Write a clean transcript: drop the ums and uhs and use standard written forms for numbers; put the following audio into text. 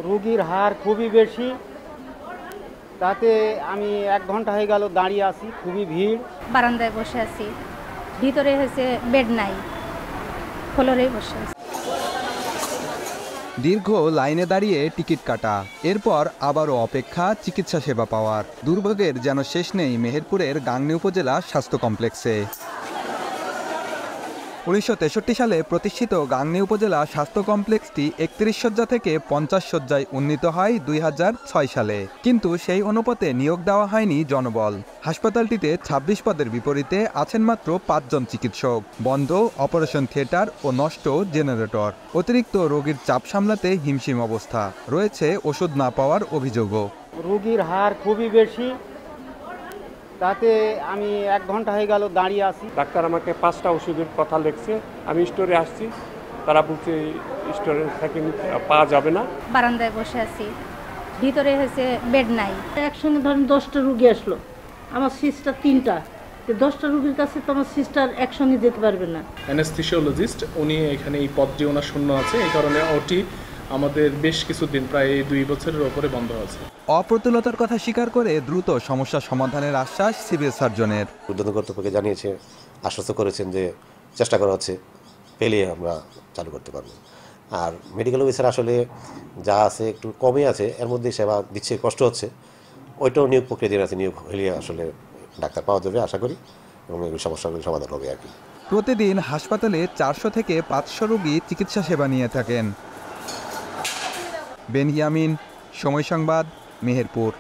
রোগীর হার খুবই বেশি, তাতে আমি 1 ঘন্টা হয়ে গেল দাঁড়িয়ে আছি, খুবই ভিড়। বারান্দায় বসে আছি, ভিতরে হচ্ছে বেড নাই, ফ্লোরেই বসে আছি। দীর্ঘ লাইনে দাঁড়িয়ে টিকিট কাটা, এরপর আবারও অপেক্ষা চিকিৎসা সেবা পাওয়ার। দুর্ভোগের যেন শেষ নেই মেহেরপুরের গাংনী উপজেলা স্বাস্থ্য কমপ্লেক্সে। 1963 সালে প্রতিষ্ঠিত গাংনী উপজেলা স্বাস্থ্য কমপ্লেক্সটি 31 শয্যা থেকে 50 শয্যায় উন্নীত হয় 2006 সালে, কিন্তু সেই অনুপাতে নিয়োগ দেওয়া হয়নি জনবল। হাসপাতালটিতে 26 পদের বিপরীতে আছেন মাত্র 5 জন চিকিৎসক। বন্ধ অপারেশন থিয়েটার ও নষ্ট জেনারেটর। অতিরিক্ত রোগীর চাপ সামলাতে হিমশিম অবস্থা, রয়েছে ওষুধ না পাওয়ার অভিযোগও। রোগীর হার খুবই বেশি, তাতে আমি 1 ঘন্টা হয়ে গেল দাঁড়িয়ে আছি। ডাক্তার আমাকে 5টা ওষুধের কথা লিখছে, আমি স্টোরে আসছি, তারা বলছে স্টোরে থেকে পাওয়া যাবে না। বারান্দায় বসে আছি, ভিতরে হচ্ছে বেড নাই। একসঙ্গে ধরেন 10টা রুগী আসলো, আমার সিস্টার 3টা, 10টা রুগীর কাছে তো আমার সিস্টার একসঙ্গে যেতে পারবে না। অ্যানেস্থেসিওলজিস্ট উনি এখানে এই পদটি ওনার শূন্য আছে, এই কারণে ওটি আমাদের বেশ কিছুদিন প্রায় 2 বছরের ওপরে বন্ধ আছে। অপ্রতুলতার কথা স্বীকার করে দ্রুত সমস্যা সমাধানের আশ্বাস সিভিল সার্জনের। ঊর্ধ্বতন কর্তৃপক্ষকে জানিয়েছে, আশ্বস্ত করেছেন যে চেষ্টা করা হচ্ছে, পেলে আমরা চালু করতে পারবো। আর মেডিকেল অফিসার আসলে যা আছে একটু কমই আছে, এর মধ্যে সেবা দিচ্ছে, কষ্ট হচ্ছে, ওইটাও নিয়োগ প্রক্রিয়া আছে, নিয়োগ হলে আসলে ডাক্তার পাওয়া যাবে আশা করি, এবং এই সমস্যাগুলো সমাধান হবে আর কি। প্রতিদিন হাসপাতালে 400 থেকে 500 রোগী চিকিৎসা সেবা নিয়ে থাকেন। বেনিয়ামিন, সময় সংবাদ, মেহেরপুর।